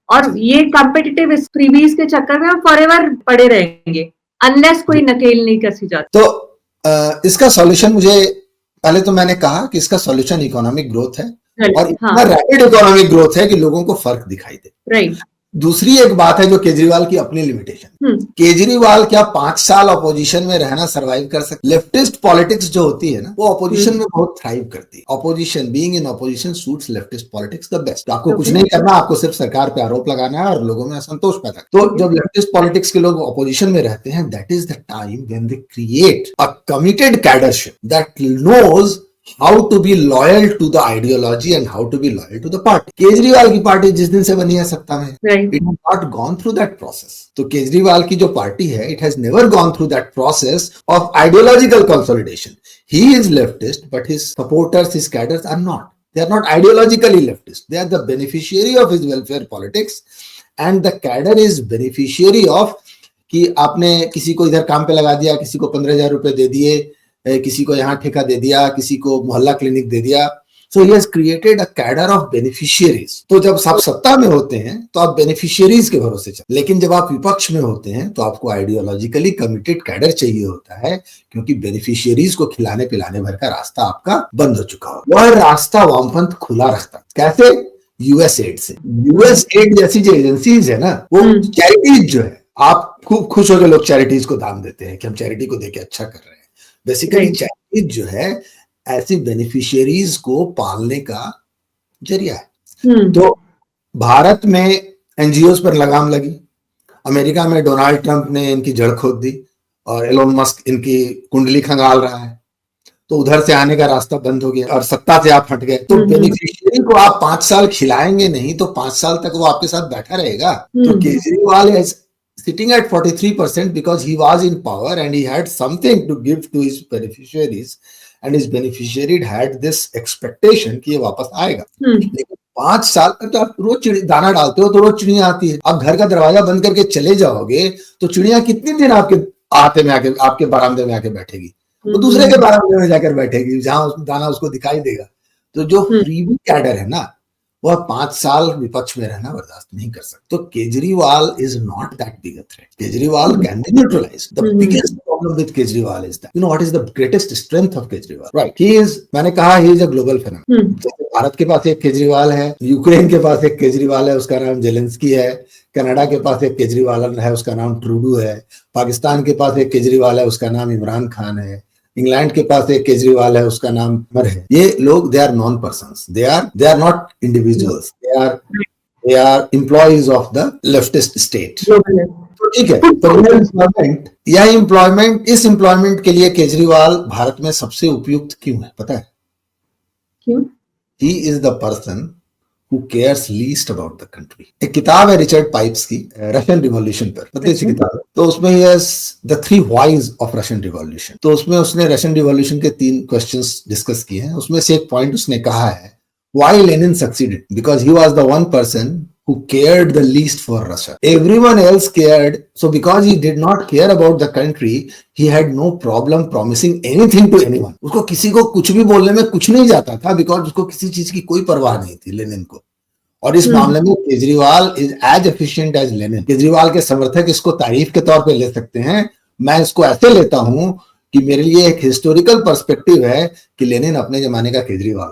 और ये कॉम्पिटिटिव फ्रीबीज के चक्कर में हम फॉरएवर पड़े रहेंगे अनलेस कोई नकेल नहीं कसी जाती। तो इसका सॉल्यूशन मुझे पहले तो मैंने कहा कि इसका सॉल्यूशन इकोनॉमिक ग्रोथ है और इतना हाँ रैपिड इकोनॉमिक ग्रोथ है कि लोगों को फर्क दिखाई दे। राइट दूसरी एक बात है जो केजरीवाल की अपनी लिमिटेशन, केजरीवाल क्या 5 साल अपोजिशन में रहना सरवाइव कर सकते? लेफ्टिस्ट पॉलिटिक्स जो होती है ना, वो अपोजिशन में बहुत थ्राइव करती है। Opposition, being in opposition suits leftist politics the best. आपको कुछ नहीं करना, आपको सिर्फ सरकार पे आरोप लगाना है और लोगों में असंतोष पैदा। तो जब लेफ्टिस्ट पॉलिटिक्स के लोग अपोजिशन में रहते हैं, that is the time when they create a committed cadreship that knows how to be loyal to the ideology and how to be loyal to the party. Kejriwal की पार्टी जिस दिन से बनी है सत्ता में, it has not gone through that process. तो केजरीवाल की जो पार्टी है, it has never gone through that process of ideological consolidation. He is leftist, but his supporters, his cadres are not. They are not ideologically leftist. They are the beneficiary of his welfare politics, and the cadre is beneficiary of कि आपने किसी को इधर काम पे लगा दिया, किसी को 15,000 रुपए दे दिए, किसी को यहाँ ठेका दे दिया, किसी को मोहल्ला क्लिनिक दे दिया। So he has created a cadre of beneficiaries. तो जब आप सत्ता में होते हैं तो आप बेनिफिशियरीज के भरोसे चलते, लेकिन जब आप विपक्ष में होते हैं तो आपको आइडियोलॉजिकली कमिटेड कैडर चाहिए होता है, क्योंकि बेनिफिशियरीज को खिलाने पिलाने भर का रास्ता आपका बंद हो चुका हो। वह रास्ता वामपंथ खुला रखता। कैसे? यूएस एड से। यूएस एड जैसी जो एजेंसीज है ना, वो चैरिटीज जो है, आप खूब खुश होकर लोग चैरिटीज को दान देते हैं कि हम चैरिटी को देके अच्छा कर रहे हैं। बेसिकली चैरिटीज जो है ऐसी बेनिफिशियरीज को पालने का जरिया है। तो भारत में एनजीओ पर लगाम लगी, अमेरिका में डोनाल्ड ट्रंप ने इनकी जड़ खोद दी और एलोन मस्क इनकी कुंडली खंगाल रहा है, तो उधर से आने का रास्ता बंद हो गया और सत्ता से आप हट गए। तो बेनिफिशियरी को आप 5 साल खिलाएंगे नहीं तो 5 साल तक वो आपके साथ बैठा रहेगा। तो केजरीवाल है sitting at 43% because he was in power and he had something to give to his beneficiaries, and his beneficiary had this expectation कि ये वापस आएगा। लेकिन 5 साल तक तो आप रोज दाना डालते हो तो रोज चिड़िया आती है। आप घर का दरवाजा बंद करके चले जाओगे तो चिड़िया कितनी दिन आपके आते में आके, आपके बरामदे में आके बैठेगी? वो दूसरे के बरामदे में जाकर बैठेगी जहां दाना उसको दिखाई देगा। तो जो फ्रीबी कैडर है ना, वह 5 साल विपक्ष में रहना बर्दाश्त नहीं कर सकते। तो Kejriwal is not that big a threat. Kejriwal can be neutralised. The biggest problem with Kejriwal is that, you know what is the greatest strength of Kejriwal? Right, he is, मैंने कहा, he is a global phenomenon. Bharat के पास एक केजरीवाल है, Ukraine के पास एक केजरीवाल है, उसका नाम जेलेंस्की है, कनाडा के पास एक केजरीवाल है, उसका नाम ट्रूडू है, पाकिस्तान के पास एक केजरीवाल है, उसका नाम इमरान खान है, इंग्लैंड के पास एक केजरीवाल है, उसका नाम मर है। ये लोग, they are non persons, they are not individuals, they are employees of the leftist state. तो ठीक है, तो एम्प्लॉयमेंट, यह एम्प्लॉयमेंट, इस एम्प्लॉयमेंट के लिए केजरीवाल भारत में सबसे उपयुक्त क्यों है पता है? क्यों? ही is the person who cares least about the country. एक किताब है रिचर्ड पाइप्स की, रशियन रिवॉल्यूशन पर, पतली सी किताब है। तो उसमें ही है the 3 whys of Russian revolution. तो उसमें उसने रशियन रिवॉल्यूशन के 3 क्वेश्चंस डिस्कस किए हैं। उसमें से एक पॉइंट उसने कहा है, why Lenin succeeded? Because he was the one person who cared the least for Russia. Everyone else cared. So because he did not care about the country, he had no problem promising anything to anyone. उसको किसी को कुछ भी बोलने में कुछ नहीं जाता था, because उसको किसी चीज की कोई परवाह नहीं थी लेनिन को। और इस मामले में Kejriwal is as efficient as Lenin. Kejriwal के समर्थक इसको तारीफ के तौर पे ले सकते हैं। मैं इसको ऐसे लेता हूं कि मेरे लिए एक हिस्टोरिकल पर्सपेक्टिव है कि लेनिन अपने जमाने का केजरीवाल।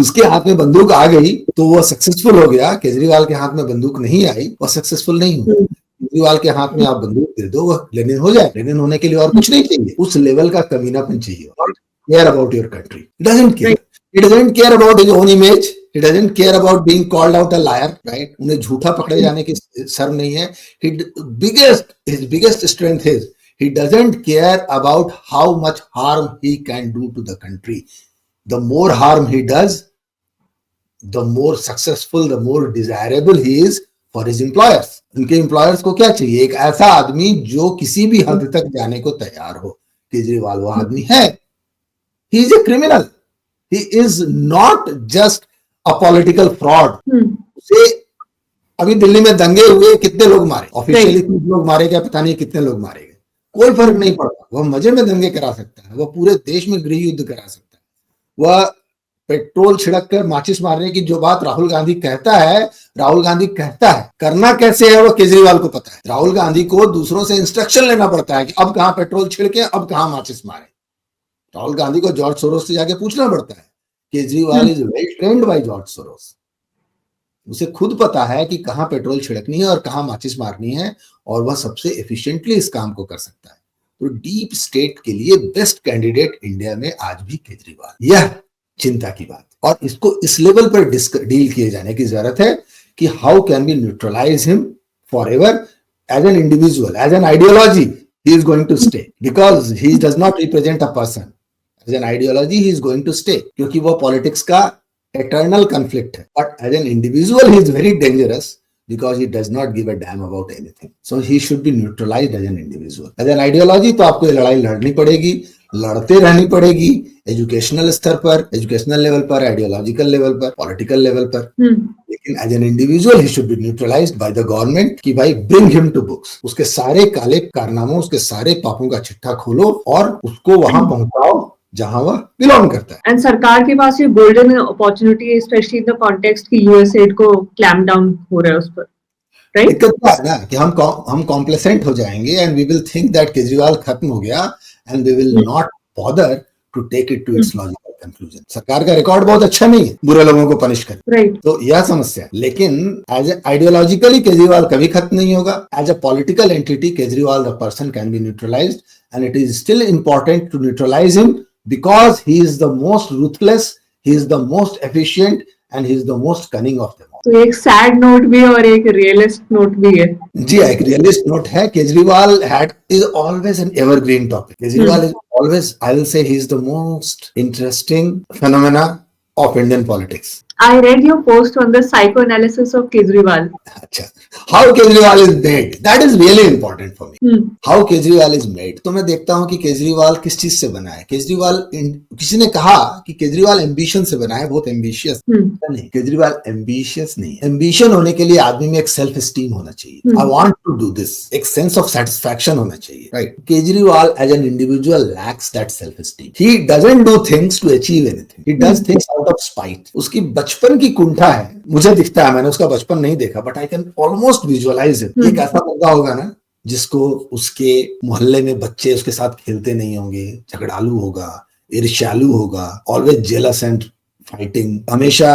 उसके हाथ में बंदूक आ गई तो वो सक्सेसफुल हो गया, केजरीवाल के हाथ में बंदूक नहीं आई, वो सक्सेसफुल नहीं हुआ। केजरीवाल के हाथ में आप बंदूक दे दो, वो लेनिन हो जाए। लेनिन होने के लिए और कुछ नहीं चाहिए, उस लेवल का कमीनापन चाहिए। और care about your country, He doesn't care about his own image. He doesn't care about being called out a liar, right? उन्हें झूठा पकड़े जाने की शर्म नहीं है। His biggest strength is he doesn't care about how much harm he can do to the country. The more harm he does, the more successful, the more desirable he is for his employers. उनके employers को क्या चाहिए? एक ऐसा आदमी जो किसी भी हद तक जाने को तैयार हो। केजरीवाल वो आदमी है। He is a criminal. He is not just a political fraud. उसे अभी दिल्ली में दंगे हुए, कितने लोग मारे, ऑफिशियली कुछ लोग मारे क्या पता नहीं, कितने लोग मारे गए, कोई फर्क नहीं पड़ता। वह मजे में दंगे करा सकता है, वह पूरे देश में गृह युद्ध करा सकता है। वह पेट्रोल छिड़क कर माचिस मारने की जो बात राहुल गांधी कहता है, करना कैसे है वो केजरीवाल को पता है। राहुल गांधी को दूसरों से इंस्ट्रक्शन लेना पड़ता है कि अब कहां पेट्रोल छिड़के, अब कहां माचिस मारे। राहुल गांधी को जॉर्ज सोरोस से जाके पूछना पड़ता है। Kejriwal is well trained by George Soros. उसे खुद पता है कि कहाँ पेट्रोल छिड़कनी है और कहाँ माचिस मारनी है, और वह सबसे एफिशिएंटली इस काम को कर सकता है। तो डीप स्टेट के लिए बेस्ट कैंडिडेट इंडिया में आज भी केजरीवाल, यह चिंता की बात। और इसको इस लेवल पर डील किए जाने की जरूरत है कि how can be neutralise him forever as an individual, as an ideology he is going to stay because he does not represent a person. As an ideology he is going to stay क्योंकि वो politics का eternal conflict है. But as an individual he is very dangerous because he does not give a damn about anything. So he should be neutralized as an individual. As an ideology तो आपको ये लड़ाई लड़नी पड़ेगी, लड़ते रहनी पड़ेगी, एजुकेशनल स्तर पर, एजुकेशनल लेवल पर, आइडियोलॉजिकल लेवल पर, पॉलिटिकल लेवल पर। लेकिन as an individual he should be neutralised by the government कि भाई ब्रिंग हिम टू बुक्स, उसके सारे काले कारनामों, उसके सारे पापों का चिट्ठा खोलो और उसको वहां पहुंचाओ जहां वह बिलोंग करता है। एंड सरकार के पास ये गोल्डन अपॉर्चुनिटी है, स्पेशली इन द कॉन्टेक्स्ट की यूएसएड को क्लैम्प डाउन हो रहा है उस पर। दिक्कत क्या है ना कि हम कॉम्प्लेसेंट हो जाएंगे and we will think that Kejriwal खत्म हो गया and we will not bother to take it to its logical conclusion. सरकार का रिकॉर्ड बहुत अच्छा नहीं है बुरे लोगों को पनिश कर, तो यह समस्या है। लेकिन एज ए आइडियोलॉजिकली केजरीवाल कभी खत्म नहीं होगा। As a political entity Kejriwal the person can be neutralised and it is still important to neutralise him because he is the most ruthless, he is the most efficient and he is the most cunning of them. तो एक sad note भी और एक realist note भी है। जी, एक realist note है। Kejriwal had is always an evergreen topic. Kejriwal is always, I will say, he is the most interesting phenomena of Indian politics. I read your post on the psychoanalysis of Kejriwal. अच्छा, how Kejriwal is made, that is really important for me. How Kejriwal is made. तो मैं देखता हूँ कि केजरीवाल किस चीज से बना है। केजरीवाल, किसी ने कहा कि केजरीवाल एम्बिशन से बना है, बहुत एम्बिशियस नहीं। केजरीवाल एम्बिशियस नहीं। एम्बिशन होने के लिए आदमी में एक सेल्फ स्टीम होना चाहिए। I want to do this, एक सेंस ऑफ सेटिस्फैक्शन होना चाहिए, right. Kejriwal as an individual lacks that self esteem. He doesn't do things to achieve anything, he does things out of spite. उसकी बचपन की कुंठा है, मुझे दिखता है, मैंने उसका बचपन नहीं देखा but I can almost visualise it. एक ऐसा बंदा होगा ना जिसको उसके मोहल्ले में बच्चे उसके साथ खेलते नहीं होंगे, झगड़ालू होगा, ईर्ष्यालु होगा, ऑलवेज जेलस एंड फाइटिंग, हमेशा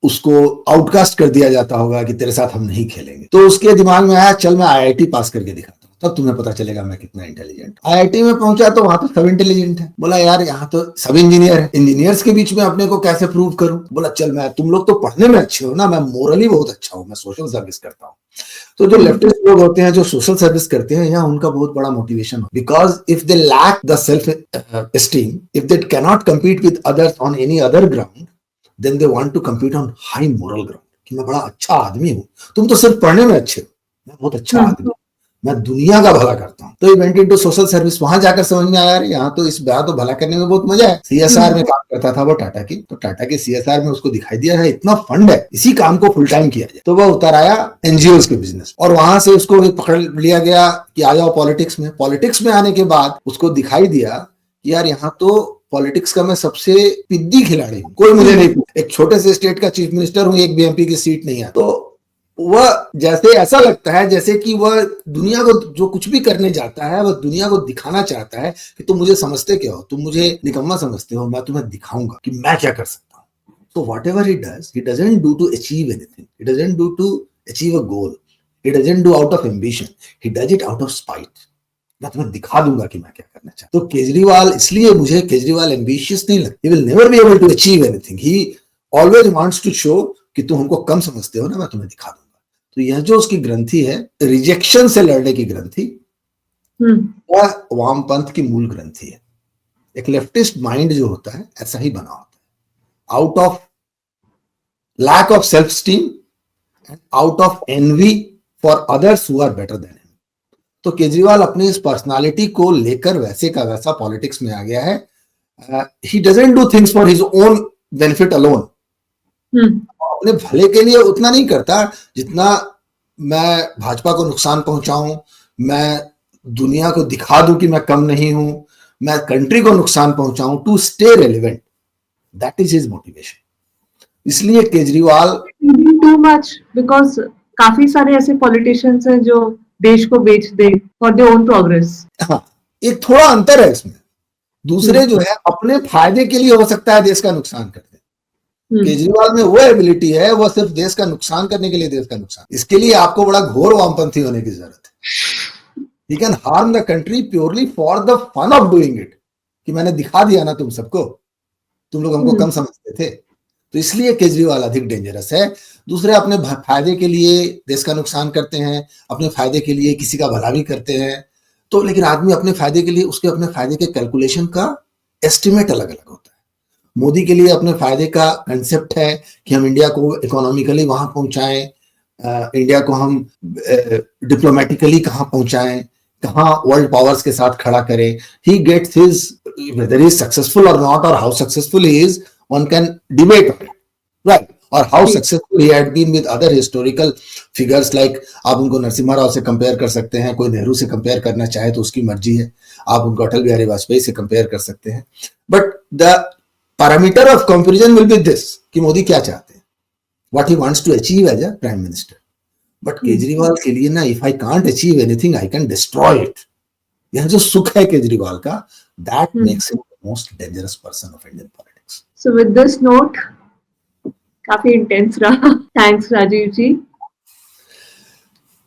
उसको आउटकास्ट कर दिया जाता होगा कि तेरे साथ हम नहीं खेलेंगे। तो उसके दिमाग में आया, चल मैं आईआईटी पास करके दिखाता हूँ, तब तुम्हें पता चलेगा मैं कितना इंटेलिजेंट। आईआईटी में पहुंचा तो वहां तो सब इंटेलिजेंट है। बोला यार यहाँ तो सब इंजीनियर है, इंजीनियर्स के बीच में अपने को कैसे प्रूव करूं। बोला चल, मैं, तुम लोग तो पढ़ने में अच्छे हो ना, मैं मोरली बहुत अच्छा हूं, मैं सोशल सर्विस करता हूँ। तो जो लेफ्टिस्ट लोग होते हैं जो सोशल सर्विस करते हैं, यहाँ उनका बहुत बड़ा मोटिवेशन हो, because if they lack the self esteem, if they can not compete with others on any other ground, then they want to compete on high moral ground कि मैं बड़ा अच्छा आदमी हूँ, तुम तो सिर्फ पढ़ने में अच्छे हो, मैं बहुत अच्छा आदमी, मैं दुनिया का भला करता हूँ। तो he went into social service. वहां जाकर समझ में आया यहाँ तो इस बात तो भला करने में बहुत मजा है। सीएसआर में काम करता था वो टाटा की, तो टाटा के सीएसआर में उसको दिखाई दिया है इतना फंड है, इसी काम को फुल टाइम किया जाए। तो वह उतर आया एनजीओ के बिजनेस, और वहां से उसको पकड़ लिया गया कि आ जाओ पॉलिटिक्स में। पॉलिटिक्स में आने के बाद उसको दिखाई दिया कि यार यहाँ तो पॉलिटिक्स का मैं सबसे पिद्दी खिलाड़ी हूँ, कोई मुझे नहीं, एक छोटे से स्टेट का चीफ मिनिस्टर हूँ, एक भी एमपी की सीट नहीं है। तो वह जैसे ऐसा लगता है जैसे कि वह दुनिया को जो कुछ भी करने जाता है वह दुनिया को दिखाना चाहता है कि तुम मुझे समझते क्या हो, तुम मुझे निकम्मा समझते हो, मैं तुम्हें दिखाऊंगा कि मैं क्या कर सकता हूँ। तो whatever he does, he doesn't do to achieve anything, he doesn't do to achieve a goal, he doesn't do out of ambition, he does it out of spite. मैं तुम्हें दिखा दूंगा कि मैं क्या करना चाहता हूँ। तो केजरीवाल, इसलिए मुझे केजरीवाल एम्बिशियस नहीं लगता। He will never be able to achieve anything, he always wants to show कि तुम हमको कम समझते हो ना, मैं तुम्हें दिखा दूंगा। तो यह जो उसकी ग्रंथि है, रिजेक्शन से लड़ने की ग्रंथि, वह वामपंथ की मूल ग्रंथि है। एक लेफ्टिस्ट माइंड जो होता है ऐसा ही बना होता है, out of lack of self esteem and out of envy for others who are better than him. तो केजरीवाल अपनी इस पर्सनालिटी को लेकर वैसे का वैसा पॉलिटिक्स में आ गया है। ही doesn't do things for his own benefit alone, अपने भले के लिए उतना नहीं करता जितना मैं भाजपा को नुकसान पहुंचाऊं, मैं दुनिया को दिखा दूं कि मैं कम नहीं हूं, मैं कंट्री को नुकसान पहुंचाऊं to stay relevant, that is his motivation. इसलिए केजरीवाल टू मच, बिकॉज काफी सारे ऐसे पॉलिटिशियंस हैं जो देश को बेच दे फॉर देयर ओन प्रोग्रेस। हाँ, एक थोड़ा अंतर है इसमें। दूसरे जो है अपने फायदे के लिए हो सकता है देश का नुकसान करते हैं। केजरीवाल में वो एबिलिटी है, वो सिर्फ देश का नुकसान करने के लिए देश का नुकसान, इसके लिए आपको बड़ा घोर वामपंथी होने की जरूरत है। He can harm the country purely for the fun of doing it, कि मैंने दिखा दिया ना तुम सबको, तुम लोग हमको कम समझते थे, तो इसलिए केजरीवाल अधिक डेंजरस है। दूसरे अपने फायदे के लिए देश का नुकसान करते हैं, अपने फायदे के लिए किसी का भला भी करते हैं, तो लेकिन आदमी अपने फायदे के लिए उसके अपने फायदे के कैलकुलेशन का एस्टिमेट अलग अलग होता है। मोदी के लिए अपने फायदे का कंसेप्ट है कि हम इंडिया को इकोनॉमिकली वहां पहुंचाएं, इंडिया को हम डिप्लोमेटिकली कहां पहुंचाएं, कहां वर्ल्ड पावर्स के साथ खड़ा करें। He gets his, whether he is successful और नॉट, और how successful he is, one can debate on it, right, और how successful he had been with other historical figures, like आप उनको नरसिम्हा राव से कंपेयर कर सकते हैं, कोई नेहरू से कंपेयर करना चाहे तो उसकी मर्जी है, आप उनको अटल बिहारी वाजपेयी से कंपेयर कर सकते हैं, but the parameter of comparison will be this, कि मोदी क्या चाहते हैं, what he wants to achieve as a prime minister. But Kejriwal के लिए ना, if I can't achieve anything I can destroy it, यह जो सुख है केजरीवाल का, that makes him the most dangerous person of Indian politics. So with this note, काफी intense रहा, thanks Rajiv ji.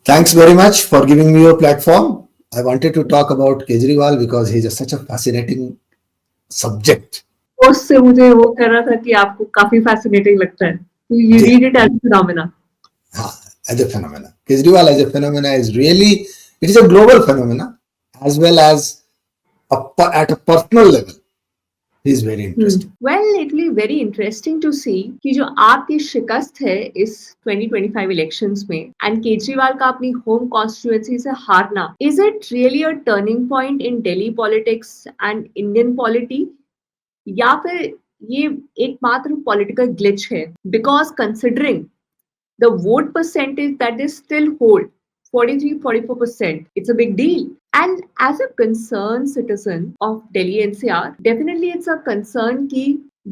Thanks very much for giving me your platform. I wanted to talk about Kejriwal because he is such a fascinating subject. उससे मुझे वो कर रहा था कि आपको काफी फैसिनेटिंग लगता है, तो you read it as a phenomena. हाँ, as a phenomena. Kejriwal as a phenomena is really, it is a global phenomena as well as at a personal level. He is very interesting. Well, it will be very interesting to see कि जो आपकी शिकस्त है इस 2025 elections में and Kejriwal का अपनी home constituency से हारना, is it really a turning point in Delhi politics and Indian polity, या फिर ये एकमात्र पॉलिटिकल ग्लिच है? Because considering the vote percentage that is still hold 43-44%, it's a big deal. And as a concerned citizen of Delhi NCR, definitely it's a concern कि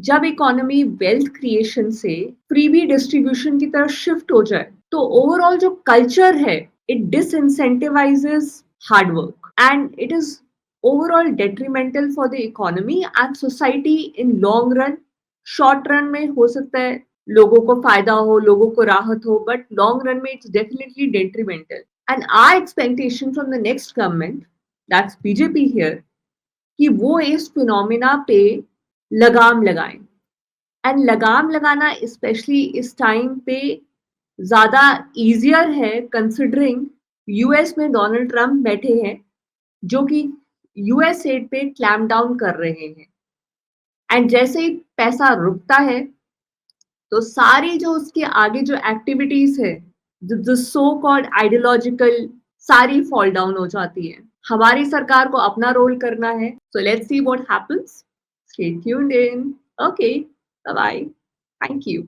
जब economy wealth creation से freebie distribution की तरफ shift हो जाए, तो overall जो culture है, it disincentivises hard work and it is overall detrimental for the economy and society in long run. Short run में हो सकता है लोगों को फायदा हो, लोगों को राहत हो, बट लॉन्ग रन में it's definitely detrimental. And our expectation from the next government, that's BJP here, कि वो इस फिनोमिना पे लगाम लगाएं। एंड लगाम लगाना स्पेशली इस टाइम पे ज्यादा इजियर है कंसिडरिंग यूएस में डोनाल्ड ट्रंप बैठे हैं जो कि यूएस एड पे क्लैम डाउन कर रहे हैं। एंड जैसे ही पैसा रुकता है तो सारी जो उसके आगे जो एक्टिविटीज है, the so called ideological, सारी फॉल डाउन हो जाती है। हमारी सरकार को अपना रोल करना है। So let's see what happens. Stay tuned in. Okay, bye bye. Thank you.